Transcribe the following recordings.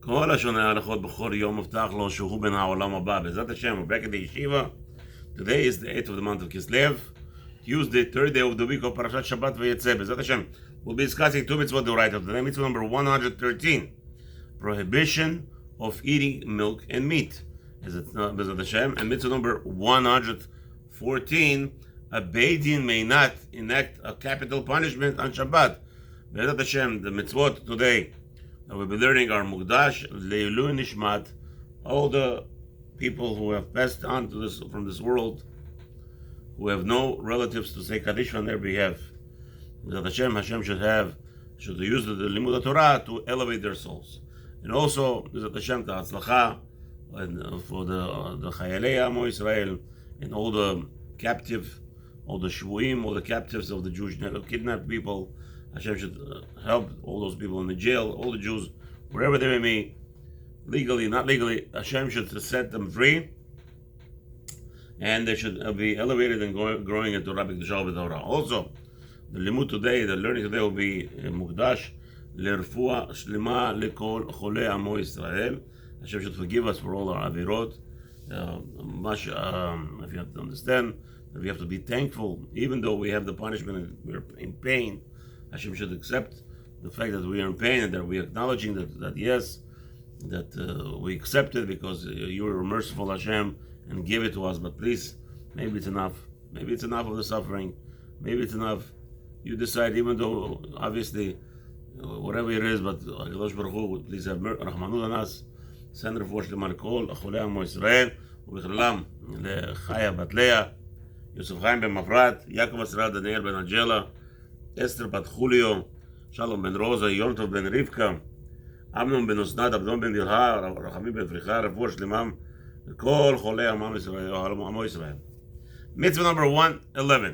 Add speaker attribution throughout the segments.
Speaker 1: כל השונה ההלכות בכל יום מובטח לו שהוא בן העולם הבא. בעזרת השם, we're back at the yeshiva. Today is the 8th of the month of Kislev, Tuesday, 3rd day of the week of Parashat Shabbat Vayetze. בעזרת השם, we'll be discussing two mitzvot d'oraita today. Mitzvah number 113, prohibition of eating milk and meat. Is it Bezrat Hashem? And mitzvah number 114, a Beit Din may not enact a capital punishment on Shabbat. Bezrat Hashem, the mitzvot today that we'll be learning are Mukdash, Leilu Nishmat, all the people who have passed on to this from this world, who have no relatives to say Kaddish on their behalf. Bezrat Hashem should use the Limud Torah to elevate their souls. And also, Bezrat Hashem, Ta'atzlacha, and for the Chayalei Amo Israel, and all the captive, all the Shvuim, all the captives of the Jewish kidnapped people. Hashem should help all those people in the jail, all the Jews, wherever they may be, legally, not legally. Hashem should set them free, and they should be elevated and growing into Rabbi Torah. Also, the limud today, the learning today will be Mukdash Lerfua Shlema Lekol Chole Amo Israel. Hashem should forgive us for all our avirot. If you have to understand that we have to be thankful, even though we have the punishment and we're in pain. Hashem should accept the fact that we are in pain and that we are acknowledging that yes, that we accept it because you are merciful, Hashem, and give it to us. But please, maybe it's enough. Maybe it's enough of the suffering. Maybe it's enough. You decide, even though obviously whatever it is, but HaKadosh Baruch Hu, please have Rahmanut on us. Send refuah shlema lekol acholei Amo Israel ובכללם לחיה בת לאה, יוסף חיים בן מפרת, יעקב אסראל, דניאל בן אנג'לה, אסתר בת חוליו, שלום בן רוזה, יונטוב בן רבקה, אמנון בן אסנת, עבדון בן דלהה, רחמים בן פריחה, רפואה שלמם לכל חולי עמו ישראל. Mitzvah number 111.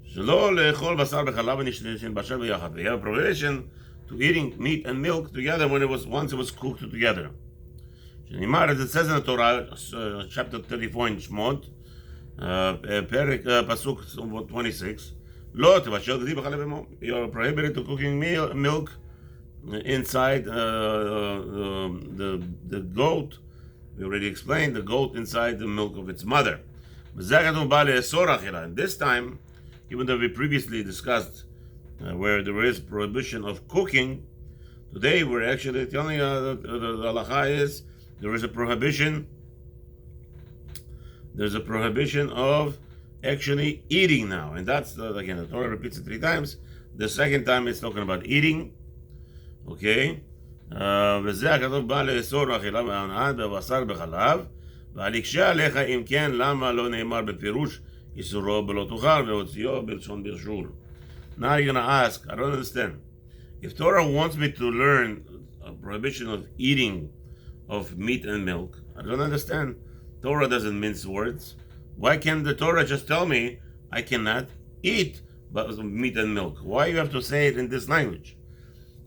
Speaker 1: שלא לאכול בשר בחלב ונשתבשל ביחד. We have a prohibition to eating meat and milk together once it was cooked together. שנאמר, as it says in the Torah, chapter 34 in Shmot, פרק, פסוק 26, לא תבשל גדי בחלב אמו. You are prohibited to cooking milk inside the goat. We already explained the goat inside the milk of its mother. And this time, even though we previously discussed where there is prohibition of cooking, today we're actually telling the halacha is there is a prohibition. There's a prohibition of actually eating now, and that's again the Torah repeats it 3 times. The second time it's talking about eating. Okay. וזה הכתוב בא לאסור אכילה והנאה בבשר בחלב, ועל יקשה עליך אם כן למה לא נאמר בפירוש איסורו בלא תאכל והוציאו בלשון ברשול. Now you're gonna ask, I don't understand. If Torah wants me to learn a prohibition of eating of meat and milk, I don't understand. Torah doesn't mince words. Why can't the Torah just tell me I cannot eat meat and milk? Why you have to say it in this language?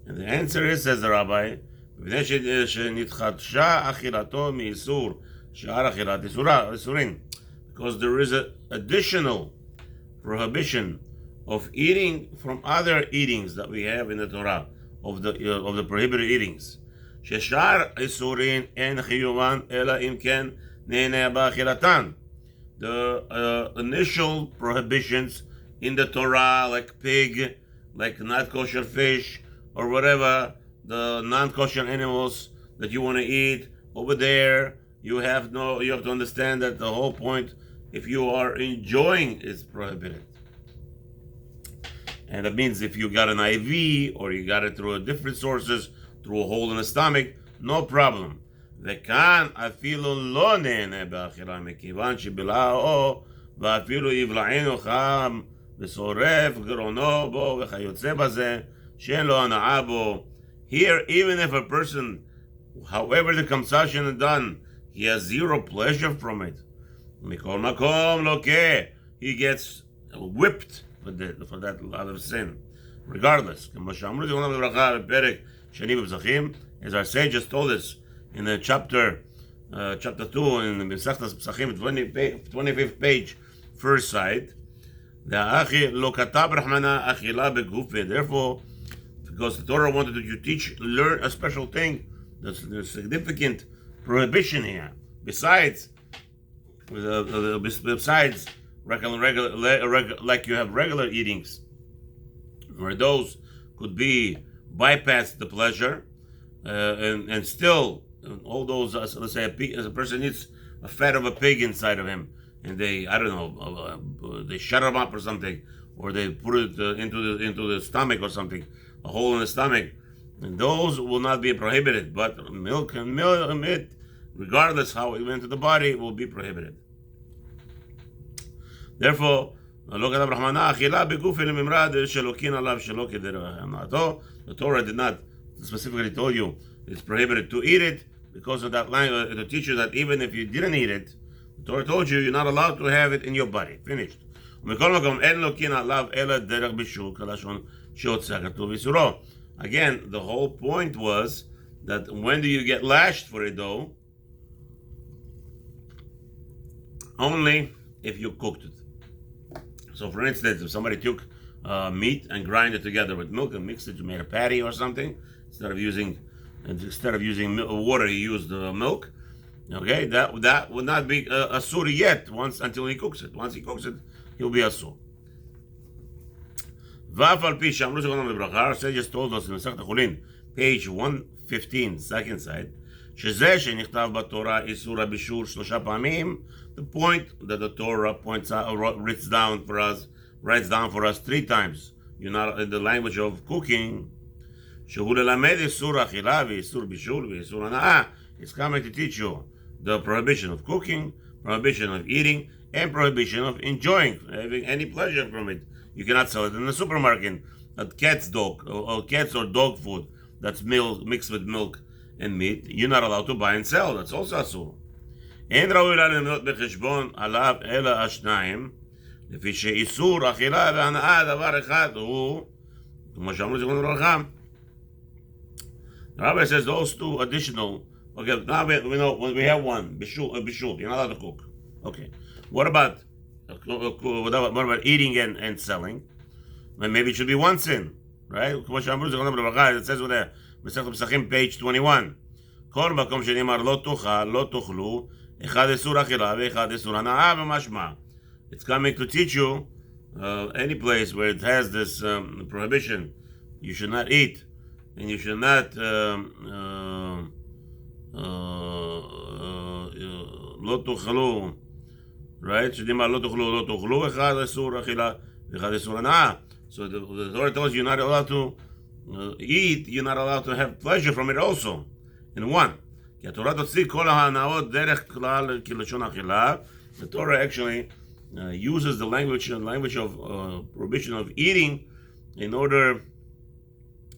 Speaker 1: And the answer is, says the Rabbi, because there is an additional prohibition of eating from other eatings that we have in the Torah, of the prohibited eatings. The initial prohibitions in the Torah, like pig, like not kosher fish, or whatever, the non-kosher animals that you want to eat, over there, you have to understand that the whole point, if you are enjoying, is prohibited. And that means if you got an IV, or you got it through different sources, through a hole in the stomach, no problem. וכאן אפילו לא נהנה באכילה מכיוון שבלעו ואפילו יבלענו חם ושורף גרונו בו וכיוצא בזה שאין לו הנאה בו. Here, even if a person, however the consumption is done, he has zero pleasure from it. מכל מקום לוקה, he gets whipped for that other sin. Regardless, כמו שאמרו זיכרונם לברכה בפרק שני בפסחים, as our sages told us, in the chapter 2 in the Mesachtas Pesachim, 25th page, first side, therefore because the Torah wanted you to learn a special thing. There's a significant prohibition here. Besides regular, like you have regular eatings, where those could be bypass the pleasure, and still all those. Let's say a person eats a fat of a pig inside of him, and they they shut him up or something, or they put it into the stomach or something, a hole in the stomach, and those will not be prohibited. But milk and meat, regardless how it went to the body, will be prohibited. Therefore, the Torah did not specifically tell you it's prohibited to eat it because of that language to teach you that even if you didn't eat it, the Torah told you you're not allowed to have it in your body. Finished. Again, the whole point was that when do you get lashed for it though? Only if you cooked it. So for instance, if somebody took meat and grind it together with milk and mixed it to make a patty or something, instead of using water, he used milk. Okay, that would not be asur yet until he cooks it. Once he cooks it, he'll be asur. Say just told us in Masechet Chulin, page 115, second side, the point that the Torah points out, writes down for us 3 times. You're not in the language of cooking. It's coming to teach you the prohibition of cooking, prohibition of eating, and prohibition of enjoying, having any pleasure from it. You cannot sell it in the supermarket. Cat's dog or cats or dog food that's mixed with milk and meat, you're not allowed to buy and sell. That's also asur. אין ראוי לה למנות בחשבון עליו אלא השניים, לפי שאיסור אכילה והנאה דבר אחד הוא, כמו שאמרו זיכרונו לברכה. The Rabbi says those 2 additional. Okay, now we know when we have one bishul, you're not allowed to cook. Okay, what about eating and selling? Well, maybe it should be 1 sin, right? כמו שאמרו זיכרונו לברכה, it says over there, מסכת פסחים, page 21. כל מקום שנאמר לא תאכל, לא תאכלו, אחד איסור אכילה ואחד איסור הנאה במשמע. It's coming to teach you any place where it has this prohibition, you should not eat, and you should not לא תאכלו, right? שנאמר לא תאכלו, לא תאכלו, אחד איסור אכילה ואחד איסור הנאה. So the Torah tells you you're not allowed to eat, you're not allowed to have pleasure from it also, in one. The Torah actually uses the language of prohibition of eating in order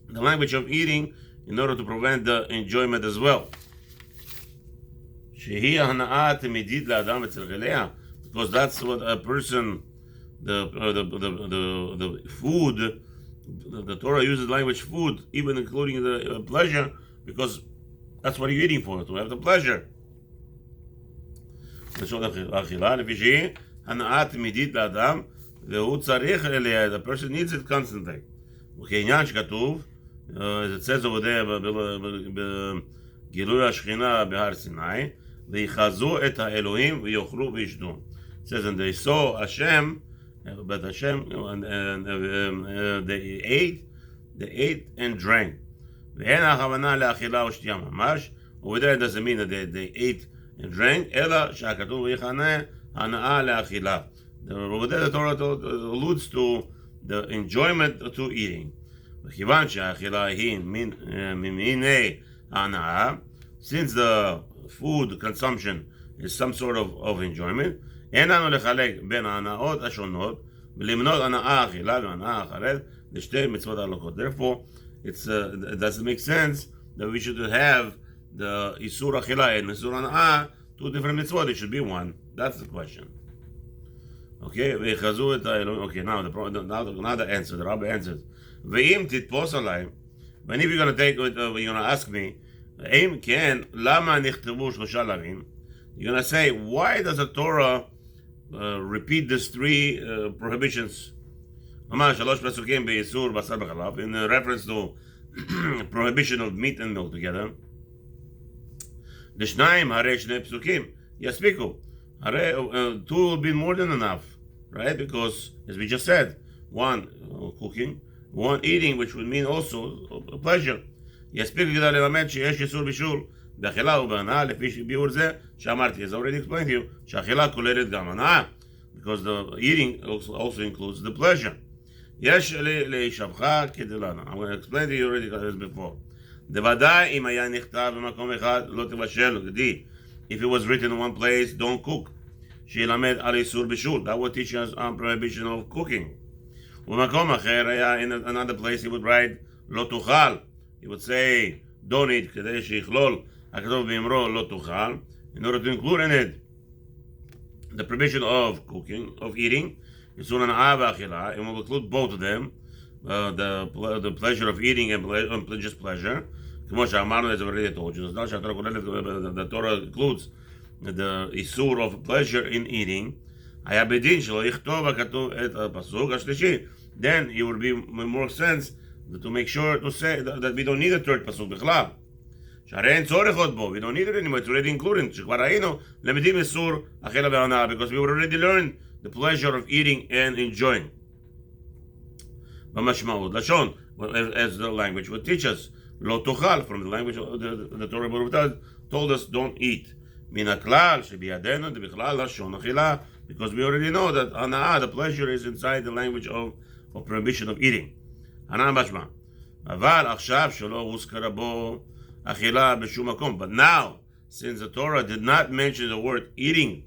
Speaker 1: to prevent the enjoyment as well. Because that's what a person, the food, the Torah uses language food, even including the pleasure, because that's what you're eating for, to have the pleasure. The person needs it constantly. It says over there, גילוי השכינה בהר סיני, ויחזו את האלוהים ויאכלו וישתו. It says, and they saw Hashem, but Hashem, and they ate and drank. ואין הכוונה לאכילה או שתייה ממש, over there it doesn't mean that they ate and drank, אלא שהכתוב ויחנה הנאה לאכילה. Over there the Torah alludes to the enjoyment to eating. וכיוון שהאכילה היא ממיני הנאה, since the food consumption is some sort of enjoyment, אין לנו לחלק בין ההנאות השונות ולמנות הנאה אכילה והנאה אחרת לשתי מצוות הלוקות. Therefore, it doesn't make sense that we should have the Isur Achila and Isur Ana'ah, 2 different mitzvot. It should be 1. That's the question. Okay, okay, now the answer. The Rabbi answers. Ve'im titpos alai. And if you're going to take it, you're going to ask me, Eim ken, lama nichtavu shlosha lavim? You're going to say, why does the Torah repeat these 3 prohibitions? In reference to prohibition of meat and milk together. L'shnayim harei shnei psukim yaspiku. Two will be more than enough, right? Because, as we just said, one cooking, one eating, which would mean also a pleasure. יספיק כדי ללמד שיש איסור בישול באכילה ובהנאה לפי ביאור זה שאמרתי, as already explained to you, שהאכילה כוללת גם הנאה, because the eating also includes the pleasure. יש להישבחה כדלהלן. I'm going to explain to you already this before. דוודאי אם היה נכתב במקום אחד לא תבשל גדי. If it was written in one place, don't cook. שילמד על איסור בישול. That would teach us on prohibition of cooking. ובמקום אחר היה in another place he would write לא תאכל. He would say don't eat כדי שיכלול הכתוב באמרו לא תאכל, in order to include in it the prohibition of cooking, of eating, איסור הנאה ואכילה, and will include both of them, the pleasure of eating and just pleasure, כמו שאמרנו, as already told you, the Torah includes the איסור of pleasure in eating, היה בדין שלא יכתוב הכתוב את הפסוק השלישי, then it would be more sense to make sure to say that we don't need a third pasuk בכלל. שהרי אין צורך עוד בו, we don't need it anymore, it's already included. שכבר היינו למדים איסור אכילה והנאה, because we already learned the pleasure of eating and enjoying. במשמעות, לשון, as the language would teach us, לא תאכל, from the language of the Torah told us don't eat. מן הכלל שבידינו זה בכלל לשון אכילה, because we already know that הנאה, the pleasure is inside the language of prohibition of eating. הנאה משמע. אבל עכשיו שלא הוזכרה בו אכילה בשום מקום. But now, since the Torah did not mention the word eating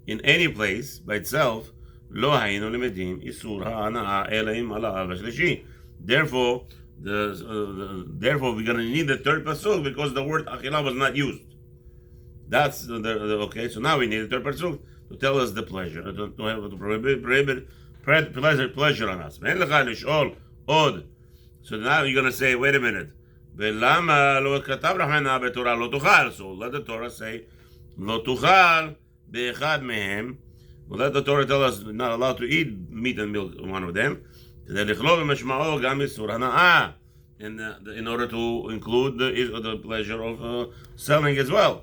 Speaker 1: in any place by itself, לא היינו למדים איסור ההנאה אלא אם עלה בשלישי. Therefore, we're going to need the third pasuk because the word אכילה was not used. That's okay. So now we need the third pasuk to tell us the pleasure, to have to prohibit pleasure on us. ואין לך לשאול עוד. So now you're going to say, wait a minute. ולמה לא כתב רחמנה בתורה לא תאכל? So let the Torah say, לא תאכל באחד מהם. Well, let the Torah tell us we're not allowed to eat meat and milk, one of them. כדי לכלול במשמעו גם איסור הנאה. In order to include the pleasure of selling as well.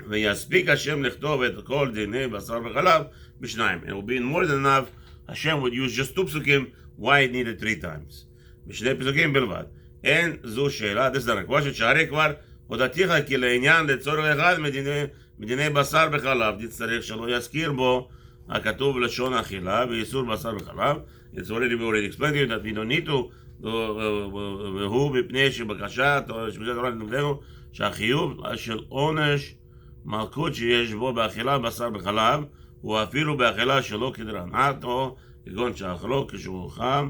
Speaker 1: ויספיק השם לכתוב את כל דיני בשר וחלב בשניים. It will be more than enough. Hashem would use just two psukim. Why it needed 3 times? בשני פסוקים בלבד. אין זו שאלה, this is the question, שהרי כבר הודעתיך כי לעניין לצורך אחד מדיני בשר בחלב, תצטרך שלא יזכיר בו הכתוב לשון אכילה ואיסור בשר בחלב. It's already explained to you that we don't need to, והוא מפני שבקשת התורה נגדנו שהחיוב של עונש מלכות שיש בו באכילה בשר בחלב הוא אפילו באכילה שלא כדרנתו כגון שאכלו כשהוא חם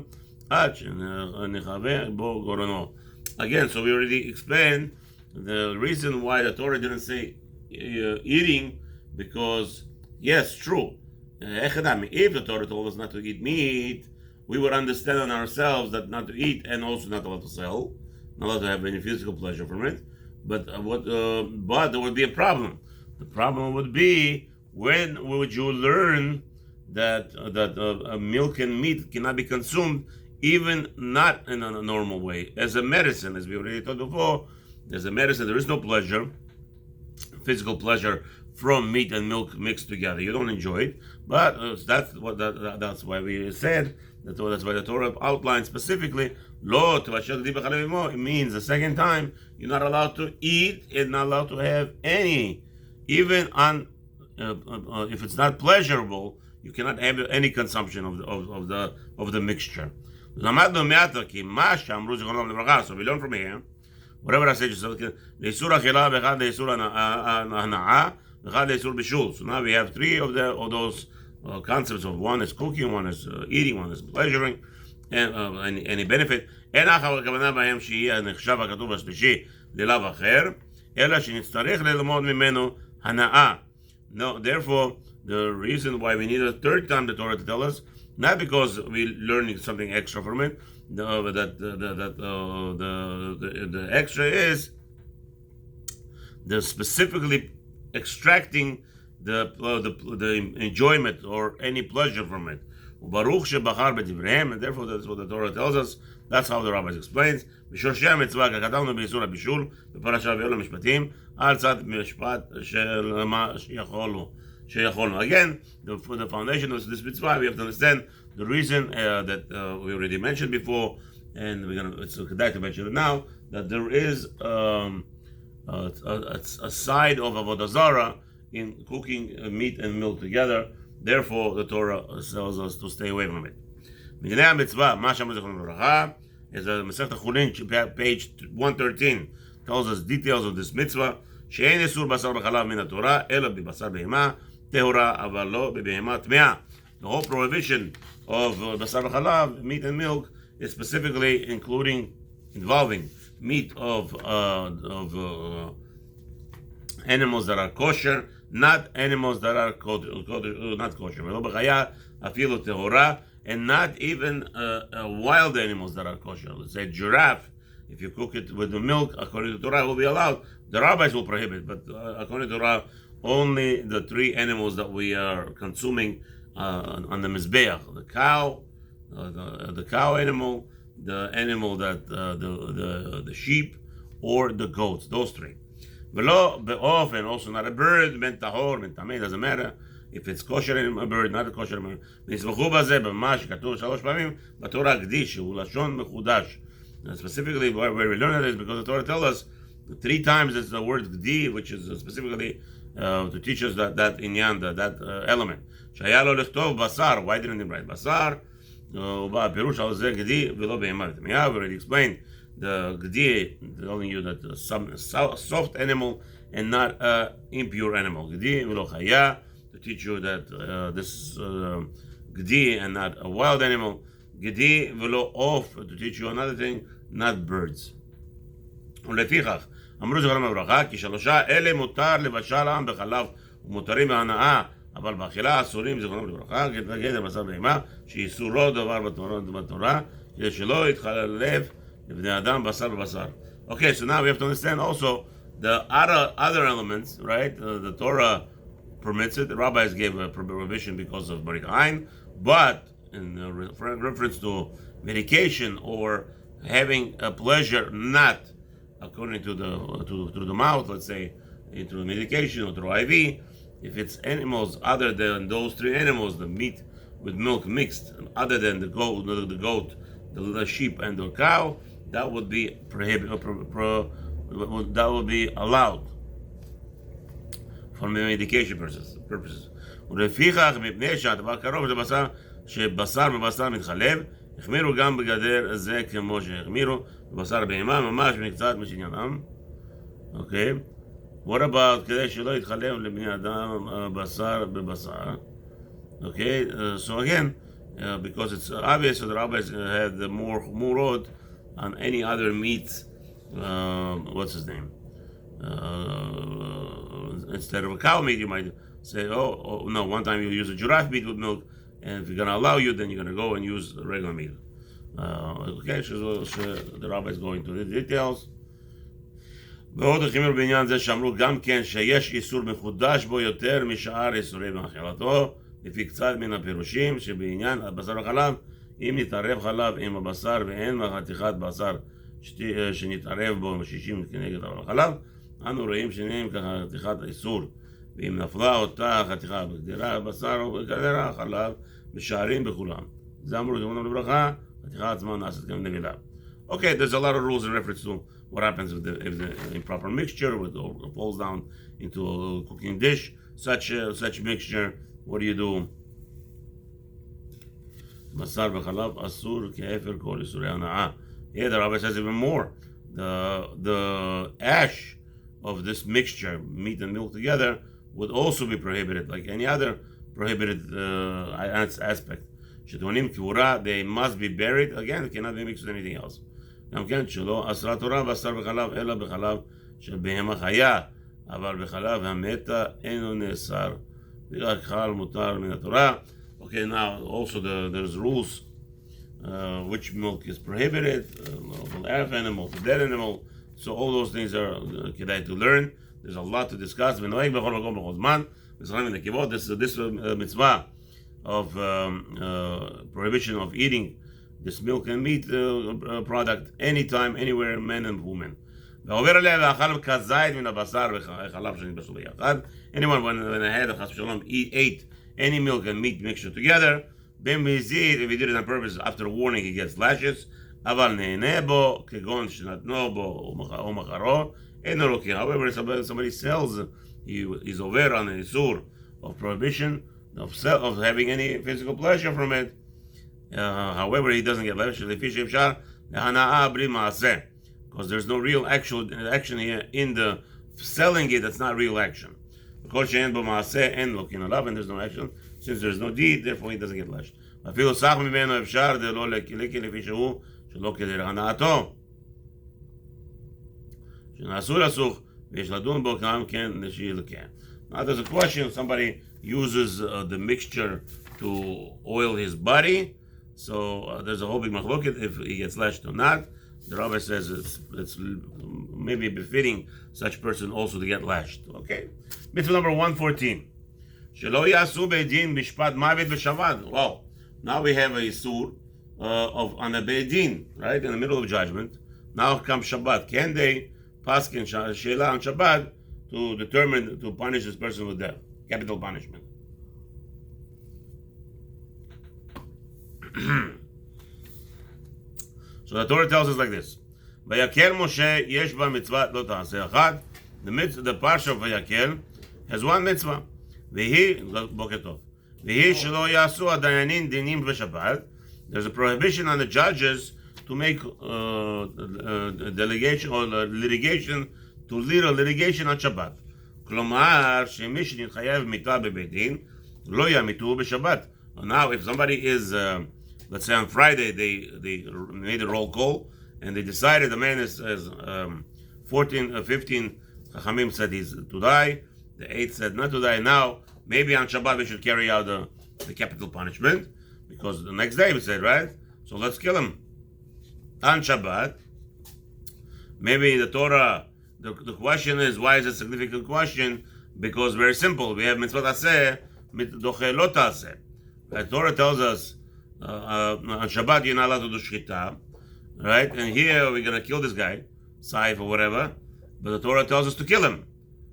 Speaker 1: עד שנחווה בו גורנו. Again, so we already explained the reason why the Torah didn't say eating, because yes, true, if the Torah told us not to eat meat, we would understand on ourselves that not to eat and also not allowed to sell, not allowed to have any physical pleasure from it. But but there would be a problem. The problem would be, when would you learn that milk and meat cannot be consumed, even not in a normal way, as a medicine, as we already talked before. As a medicine, there is no pleasure, physical pleasure from meat and milk mixed together. You don't enjoy it, but that's why we said that's why the Torah outlined specifically. Lo tevashel di b'chalev imo. It means the second time you're not allowed to eat and not allowed to have any, even on if it's not pleasurable, you cannot have any consumption of the mixture. So we learn from here. Whatever I say, לאיסור אכילה ואחד לאיסור הנאה ואחד לאיסור בישול. So now we have 3 of those concepts of one is cooking, one is eating, one is pleasuring, and any benefit. אין אחר הכוונה בהם שיהיה נחשב הכתוב השלישי ללאו אחר, אלא שנצטרך ללמוד ממנו הנאה. No, therefore, the reason why we need a third time the Torah to tell us, not because we're learning something extra from it, the extra is the specifically extracting the enjoyment or any pleasure from it. Baruch shebachar b'divrehem, and therefore that's what the Torah tells us. That's how the rabbis explains. B'shorshei mitzvah ככתבנו באיסור הבישול בפרשה ואלו משפטים על צד משפט של מה שיכולנו. Again, the foundation of this mitzvah, we have to understand the reason that we already mentioned before, and it's kedai to mention it now, that there is a side of avodah zarah in cooking meat and milk together. Therefore, the Torah tells us to stay away from it. Midinei HaMitzvah, Ma Shama Zechron L'Bracha, is a Masechet Chulin, page 113, tells us details of this mitzvah. She'ein isur basar b'chalav min haTorah, ela b'basar behema tehora, aval lo b'behema tmeah. The whole prohibition of basar b'chalav, meat and milk, is specifically involving meat of animals that are kosher, not animals that are not kosher. And not even wild animals that are kosher. Let's say giraffe, if you cook it with the milk, according to Torah, will be allowed. The rabbis will prohibit, but according to Torah, only the three animals that we are consuming on the Mizbeach: the cow, the cow animal, the animal that the sheep, or the goats. Those three. V'lo be'of, and also not a bird. Ben tahor, ben tamei, doesn't matter. If it's kosher in a bird, not a kosher bird. נסמכו בזה במה שכתוב 3 פעמים בתורה קדיש, שהוא לשון מחודש. Specifically, where we learn that is because the Torah tells us 3 times it's the word gdi, which is specifically to teach us that inyan, that element. שהיה לו לכתוב בשר, why didn't he write בשר? ובא פירוש על זה גדי ולא בהמה ותמיהה. We already explained the gdi, telling you that some soft animal and not impure animal. גדי ולא חיה, to teach you that this is gdi and not a wild animal. Gedi velo off, to teach you another thing, not birds. ולפיכך, אמרו זכרם לברכה, כי 3 אלה מותר לבשל העם בחלב ומותרים בהנאה, אבל באכילה אסורים זכרם לברכה, כגדר בשר בהמה, שאיסורו דבר בתורה, כדי שלא יתחלף לבני אדם בשר בבשר. Okay, so now we have to understand also the other elements, right? The Torah permits it. The rabbis gave a prohibition because of Barit Ain, but in reference to medication or having a pleasure not according to the mouth, let's say through medication or through IV, if it's animals other than those 3 animals, the meat with milk mixed, other than the goat, the sheep, and the cow, that would be prohibited. That would be allowed for medication purposes. ולפיכך, מפני שהדבר קרוב לבשר, שבשר בבשר מתחלב, החמירו גם בגדר זה כמו שהחמירו בבשר בהמה, ממש מקצת משעניינם. Okay. What about כדי שלא יתחלב לבני אדם בשר בבשר? Okay. So again, because it's obvious that the rabbis had the more murod on any other meat. What's his name? Instead of a cow meat, you might say, oh no, one time you use a giraffe meat with milk, and if you're going to allow you, then you're going to go and use regular meat. Okay, so the rabbi is going into the details. ועוד החמירו בעניין זה שאמרו גם כן שיש איסור מחודש בו יותר משאר איסורי מאכילתו, לפי קצת מן הפירושים שבעניין הבשר וחלב, אם נתערב חלב עם הבשר ואין חתיכת בשר שנתערב בו 60 כנגד החלב, אנו רואים שניהם כחתיכת האיסור, ואם נפלה אותה חתיכה בגדרה הבשר או בגדרה החלב, משערים בכולם. זה אמרו זכרונם לברכה, חתיכה עצמה נעשית גם נבלה. Okay, there's a lot of rules in reference to what happens if the improper mixture falls down into a cooking dish. Such mixture, what do you do? בשר וחלב אסור כאפר כל איסורי הנאה. Yeah, the rabbi says even more. The ash of this mixture, meat and milk together, would also be prohibited, like any other prohibited aspect. שטוענים קבורה, they must be buried. Again, it cannot be mixed with anything else. גם כן, שלא אסרה תורה בשר וחלב, אלא בחלב של בהמה חיה, אבל בחלב המתה אינו נאסר. רק חל מותר מן התורה. Okay, now also there's rules which milk is prohibited, the live animal, the dead animal. So all those things are kedai to learn. There's a lot to discuss. This mitzvah of prohibition of eating this milk and meat product anytime, anywhere, men and women. Anyone when I had ate any milk and meat mixture together, if he did it on purpose, after warning he gets lashes. However, somebody sells, he's over on the isur of prohibition of having any physical pleasure from it. However, he doesn't get lashes because there's no real actual action here in the selling it. That's not real action. And there's no action. Since there's no deed, therefore he doesn't get lashed. Now there's a question, somebody uses the mixture to oil his body, so there's a whole big machloket if he gets lashed or not. The Rabbi says it's maybe befitting such person also to get lashed. Okay? Mitzvah number 114. Wow. Now we have a isur on a beidin, right? In the middle of judgment. Now comes Shabbat. Can they paskin sheila on Shabbat to determine to punish this person with death? Capital punishment. So the Torah tells us like this: Vayakel Moshe yesh ba mitzvah lo ta'aseh achad. The parsha of Vayakel has one mitzvah. Vehi boker tov. Vehi shelo yasu adayanin dinim v'Shabbat. There's a prohibition on the judges to make delegation or litigation to lead a litigation on Shabbat. Klomar shemi shenitchayev mita bebedin lo yamitu b'Shabbat. Now, if somebody is let's say on Friday they made a roll call and they decided the man is 15 Chachamim said he's to die, the 8 said not to die. Now maybe on Shabbat we should carry out the capital punishment because the next day we said, right? So let's kill him on Shabbat. Maybe the Torah, the question is, why is it a significant question? Because very simple, we have mitzvot aseh, doche lo taseh. The Torah tells us on Shabbat you're not allowed to do shchita, right? And here we're going to kill this guy, Saif or whatever, but the Torah tells us to kill him.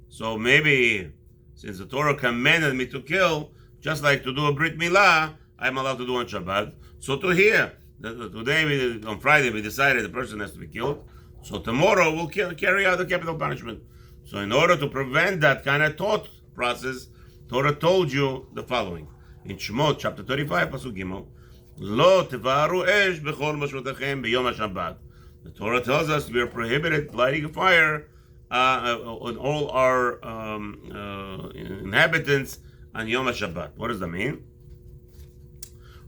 Speaker 1: So maybe since the Torah commanded me to kill, just like to do a Brit Milah, I'm allowed to do on Shabbat. So to here, today on Friday we decided the person has to be killed. So tomorrow we'll carry out the capital punishment. So in order to prevent that kind of thought process, Torah told you the following. In Shemot chapter 35, Pasuk Gimel, Lo tevaru esh bechol mashvotechem b'yom HaShabbat. The Torah tells us we are prohibited lighting a fire on all our inhabitants on Yom HaShabbat. What does that mean?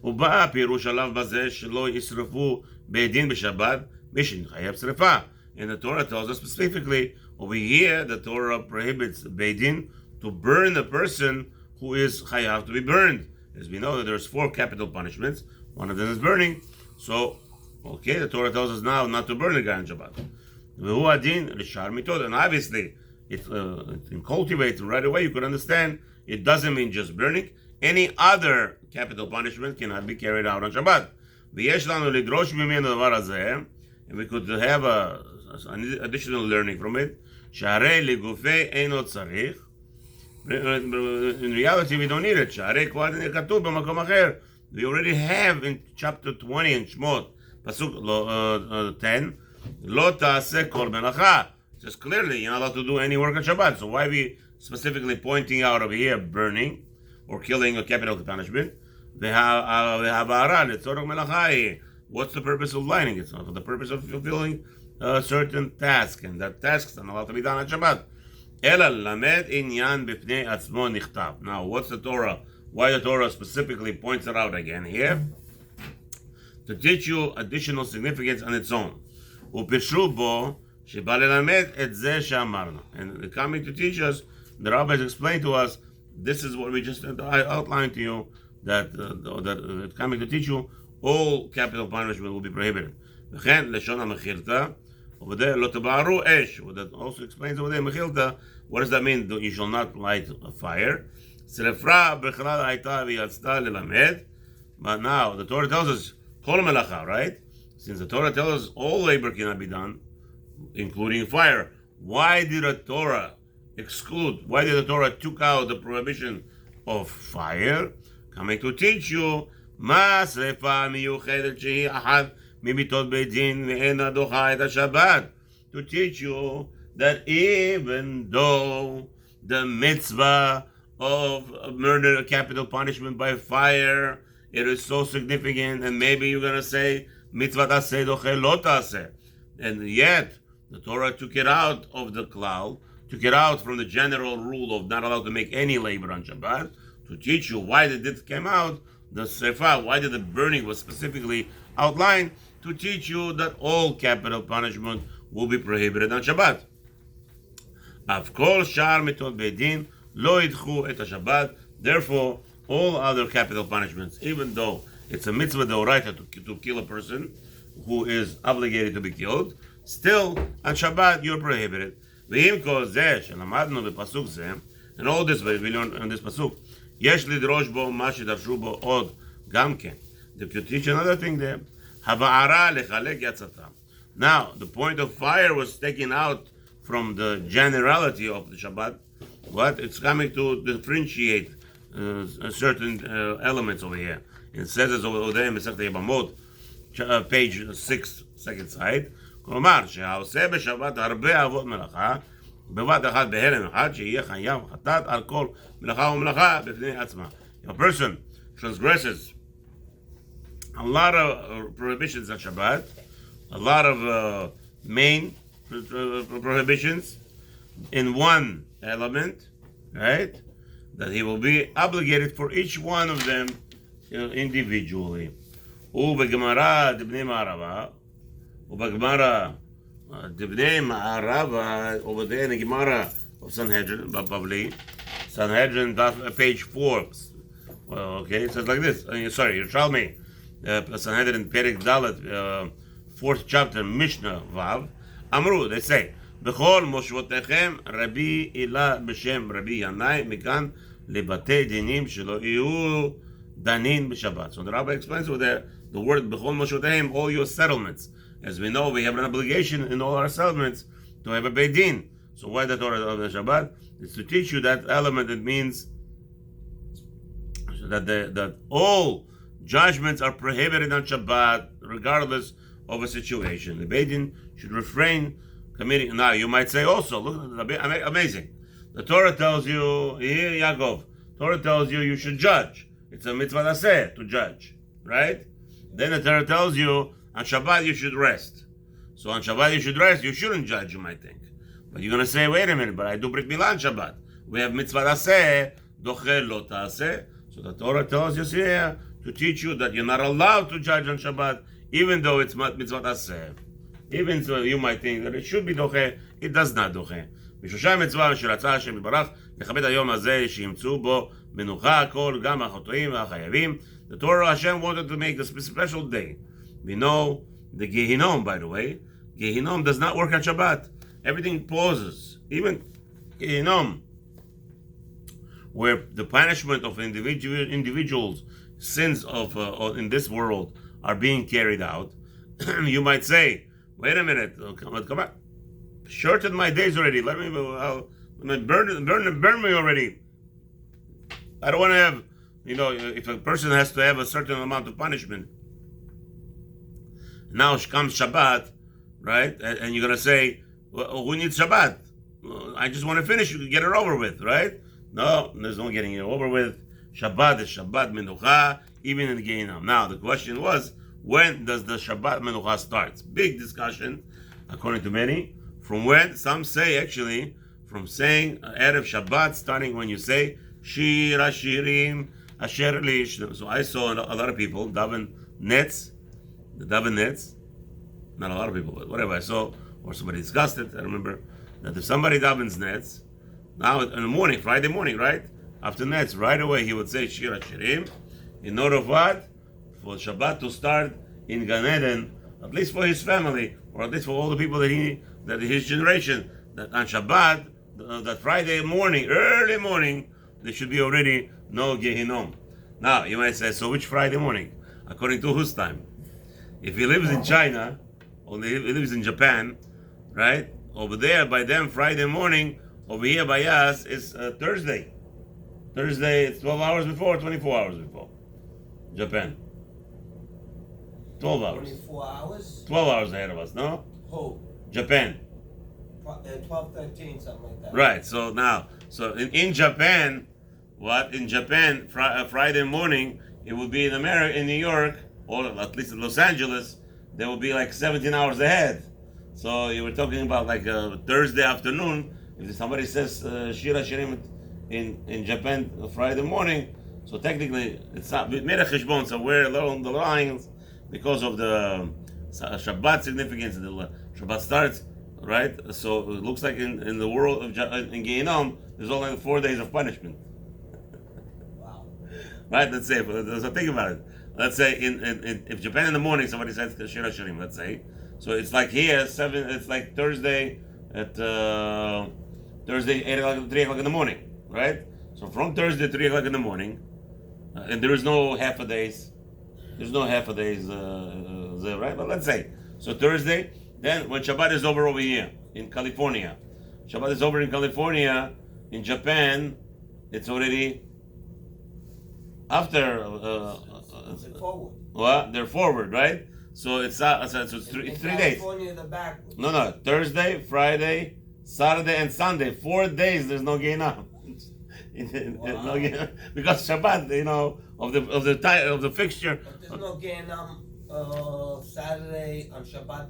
Speaker 1: ובא פירוש עליו בזה שלא ישרפו בית בשבת מי שנתחייב שרפה. And the Torah tells us specifically, over here the Torah prohibits Beit Din to burn the person who is chayav to be burned. As we know that there's 4 capital punishments, one of them is burning. So, okay, the Torah tells us now not to burn the guy on Shabbat. And obviously, it cultivates right away, you could understand, it doesn't mean just burning. Any other capital punishment cannot be carried out on Shabbat. And we could have an additional learning from it. In reality, we don't need it. We already have in chapter 20 in Shemot, Pasuk 10, Lo ta'aseh kol melacha. Just clearly, you're not allowed to do any work on Shabbat. So why are we specifically pointing out over here burning or killing a capital punishment? What's the purpose of lighting? It's not for the purpose of fulfilling a certain task, and that tasks are not allowed to be done on Shabbat. Now, what's the Torah? Why the Torah specifically points it out again here? To teach you additional significance on its own. And coming to teach us, the rabbis explained to us, this is what we just outlined to you, that coming to teach you, all capital punishment will be prohibited. Over there, that also explains over there, Mechilta, what does that mean? You shall not light a fire. Srefra bechlal hayta v'yatzta lelamed. But now the Torah tells us kol melacha, right? Since the Torah tells us all labor cannot be done, including fire, why did the Torah exclude? Why did the Torah took out the prohibition of fire? Coming to teach you ma srefa miyuchedet shehi achad mimitot beit din ve'ena docha et haShabbat. To teach you that even though the mitzvah of murder, capital punishment by fire, it is so significant, and maybe you're going to say mitzvah taseh doche lo taseh, and yet the Torah took it out of the klal, took it out from the general rule of not allowed to make any labor on Shabbat, to teach you why did it came out, the sefa, why did the burning was specifically outlined, to teach you that all capital punishment will be prohibited on Shabbat. Of course, shar mitot beidin lo yidchu et Shabbat. Therefore, all other capital punishments, even though it's a mitzvah d'oraita to kill a person who is obligated to be killed, still on Shabbat you're prohibited. V'im kol zeh shelamadnu b'pasuk zeh, and all this we learn on this pasuk. Yesh lidrosh bo ma shedarshu bo od gam ken. They could teach another thing there. Haba'ara lechalek yatzatam. Now, the point of fire was taken out from the generality of the Shabbat, but it's coming to differentiate certain elements over here. It says it's over there in Masechet Yebamot, page 6, second side. כלומר, שהעושה בשבת הרבה אבות מלאכה, בבת אחת בהלם אחד, שיהיה חייב חטאת על כל מלאכה ומלאכה בפני עצמה. If a person transgresses a lot of prohibitions on Shabbat, a lot of main prohibitions in one element, right? That he will be obligated for each one of them individually. ובגמרא דבני מערבה, ובגמרא דבני מערבה, over there in the Gemara of Sanhedrin, probably, Sanhedrin, page 4. Well, okay, it says like this. Sorry, Yerushalmi, Sanhedrin, Perek Dalet, 4th chapter, Mishnah Vav. Amru, they say, בכל מושבותיכם רבי אילה בשם רבי ינאי מכאן לבתי דינים שלא יהיו דנין בשבת. So the Rabbi explains over there the word בכל מושבותיכם, all your settlements. As we know, we have an obligation in all our settlements to have a beit din. So why the Torah of the Shabbat? It's to teach you that element. It means that all judgments are prohibited on Shabbat regardless of a situation. The beit din should refrain committing. Now you might say also, look, amazing. The Torah tells you, here Yaakov, Torah tells you you should judge. It's a mitzvah taseh to judge, right? Then the Torah tells you on Shabbat you should rest. So on Shabbat you should rest, you shouldn't judge, you might think. But you're going to say, wait a minute, but I do Brit Milah on Shabbat. We have mitzvah taseh, doche lo taseh. So the Torah tells you here to teach you that you're not allowed to judge on Shabbat, even though it's mitzvah taseh. Even so, you might think that it should be doche, it does not doche. משלושה מצווה שרצה השם יתברך לכבד היום הזה שימצאו בו מנוחה הכל, גם החטאים והחייבים. The Torah Hashem wanted to make a special day. We know the Gehinom, by the way. Gehinom does not work on Shabbat. Everything pauses. Even Gehinom, where the punishment of individuals' sins of in this world are being carried out. You might say, wait a minute, come on. Shorten my days already. Let me burn me already. I don't want to have, if a person has to have a certain amount of punishment. Now comes Shabbat, right? And you're going to say, well, who needs Shabbat? I just want to finish, get it over with, right? No, there's no getting it over with. Shabbat is Shabbat Menucha, even in the Gehinnom. Now, the question was, when does the Shabbat Menucha start? Big discussion, according to many. From when? Some say, actually, from saying Erev Shabbat, starting when you say Shir Hashirim Asher Lish. So I saw a lot of people daven nets, not a lot of people, but whatever I saw, or somebody discussed it. I remember that if somebody davens nets, now in the morning, Friday morning, right? After nets, right away he would say Shir Hashirim, in order of what? For Shabbat to start in Gan Eden, at least for his family, or at least for all the people that his generation, that on Shabbat, that Friday morning, early morning, there should be already no Gehinom. Now, you might say, so which Friday morning? According to whose time? If he lives in China, or he lives in Japan, right? Over there, by them, Friday morning. Over here by us, it's Thursday. Thursday, it's 12 hours before, 24 hours before. Japan. 12 hours.
Speaker 2: 24 hours?
Speaker 1: 12 hours ahead of us, no?
Speaker 2: Who?
Speaker 1: Japan.
Speaker 2: 12, 13, something like that.
Speaker 1: Right, so now, in Japan, in Japan, Friday morning, it will be in America, in New York, or at least in Los Angeles, they will be like 17 hours ahead. So you were talking about like Thursday afternoon. If somebody says Shira Shirim in Japan Friday morning, so technically it's not made a cheshbon somewhere along the lines because of the Shabbat significance. The Shabbat starts, right? So it looks like in the world of in Gehinom, there's only 4 days of punishment.
Speaker 2: Wow.
Speaker 1: Right? Let's say. So think about it. Let's say if Japan in the morning somebody says Shira Shirim, let's say. So it's like here 7. It's like Thursday at Thursday 8 o'clock, 3 o'clock in the morning, right? So from Thursday 3 o'clock in the morning, and there is no half a days. There's no half a days there, right? But let's say so Thursday. Then when Shabbat is over here in California, Shabbat is over in California. In Japan, it's already after.
Speaker 2: Forward.
Speaker 1: Well, they're forward, right? So it's 3 days.
Speaker 2: California, the backwards.
Speaker 1: No. Thursday, Friday, Saturday, and Sunday. 4 days. There's no Gehinam. No Gehinam. Because Shabbat, of the fixture.
Speaker 2: But there's no Gehinam Saturday on Shabbat.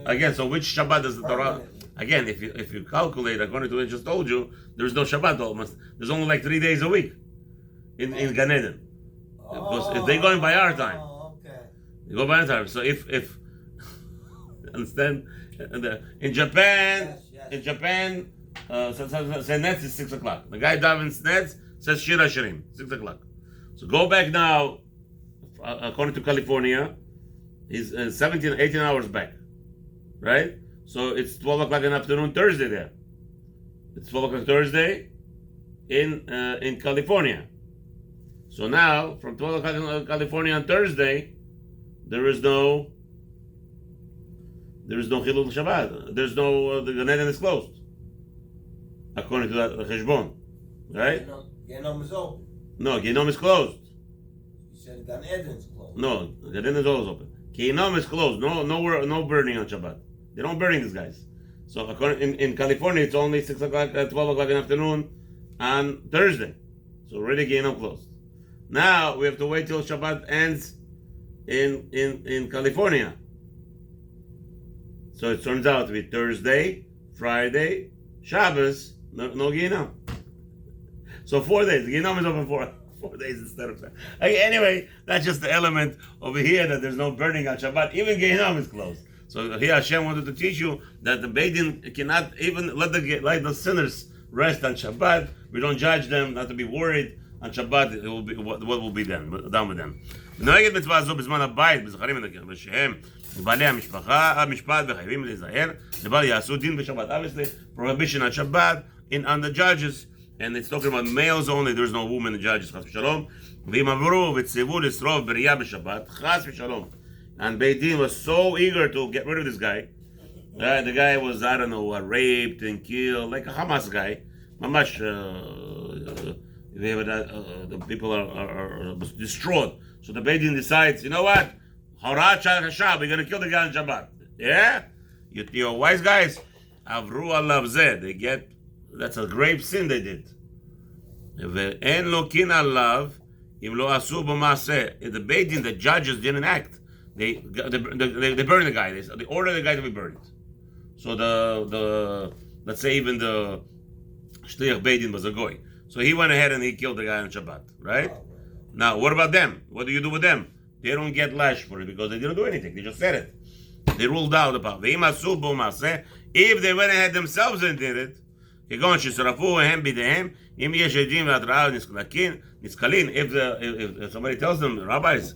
Speaker 1: Again, so which Shabbat does the Torah? Again, if you calculate according to what I just told you, there's no Shabbat almost. There's only like 3 days a week in Gan Eden. Because if they're going by our time.
Speaker 2: Okay.
Speaker 1: You go by our time. So if understand, in Japan, say Netz is 6 o'clock. The guy davens Netz says Shira Shirim, 6 o'clock. So go back now, according to California, he's 17, 18 hours back, right? So it's 12 o'clock in the afternoon Thursday there. It's 12 o'clock Thursday in California. So now, from 12 o'clock in California on Thursday, there is no Chilul Shabbat. There's no, the Gan Eden is closed. According to that cheshbon, right?
Speaker 2: Gehinom is open.
Speaker 1: No, Gehinom is closed.
Speaker 2: You said Gan Eden's closed.
Speaker 1: No, Gan Eden is always open. Gehinom is closed. No burning on Shabbat. They don't burning these guys. So according in California, it's only 6 o'clock, 12 o'clock in the afternoon on Thursday. So already Gehinom closed. Now we have to wait till Shabbat ends in California. So it turns out to be Thursday, Friday, Shabbos, no Gehinom. So 4 days. The Gehinom is open for 4 days instead of 7. Okay, anyway, that's just the element over here that there's no burning on Shabbat. Even Gehinom is closed. So here Hashem wanted to teach you that the Beit Din cannot even let the sinners rest on Shabbat. We don't judge them, not to be worried. On Shabbat, it will be what will be done with them. ונוהגת מצווה זו בזמן הבית, בזכרים ושהם בעלי המשפט וחייבים להיזהר, לבל יעשו דין בשבת. Obviously, prohibition on Shabbat on the judges, and it's talking about males only. There's no women in judges, חס ושלום. ואם עברו וציוו לשרוף בריאה בשבת, חס ושלום. And Beit Din was so eager to get rid of this guy. The guy was, I don't know, raped and killed, like a Hamas guy. Mamash. The people are destroyed. So the Beit Din decides, you know what? We're going to kill the guy on Shabbat. Yeah? You're wise guys. Avru alav zeh. They get, that's a grave sin they did. Ve'en lokin alav im lo asu b'maaseh. In the Beit Din, the judges didn't act. They burned the guy. They ordered the guy to be burned. So let's say even the Shliach Beit Din was a goy. So he went ahead and he killed the guy on Shabbat, right? Now, what about them? What do you do with them? They don't get lash for it because they didn't do anything. They just said it. They ruled out about it. If they went ahead themselves and did it, if somebody tells them, rabbis,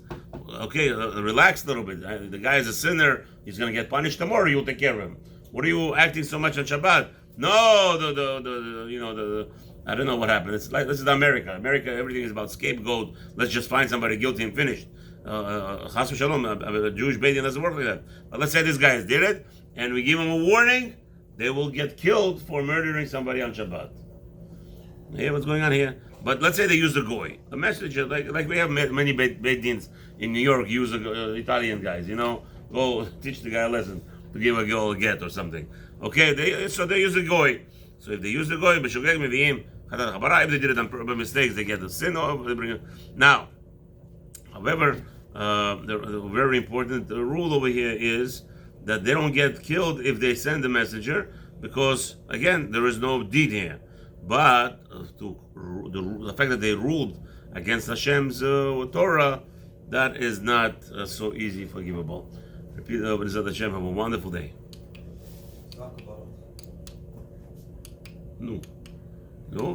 Speaker 1: okay, relax a little bit. The guy is a sinner. He's going to get punished tomorrow. You'll take care of him. What are you acting so much on Shabbat? No, I don't know what happened. It's like, this is America. America, everything is about scapegoat. Let's just find somebody guilty and finished. Chas v'shalom, a Jewish Beit Din doesn't work like that. But let's say these guys did it, and we give them a warning, they will get killed for murdering somebody on Shabbat. Yeah, what's going on here? But let's say they use the goy. A messenger, like we have many Beit Dins in New York, use Italian guys, go teach the guy a lesson to give a girl a get or something. Okay, so they use the goy. So if they use the goy, if they did it on mistakes, they get the sin over. They bring it. Now, however, the very important rule over here is that they don't get killed if they send the messenger, because again, there is no deed here. But the fact that they ruled against Hashem's Torah, that is not so easy forgivable. Repeat over this Hashem. Have a wonderful day.
Speaker 2: Talk about it.
Speaker 1: No. No,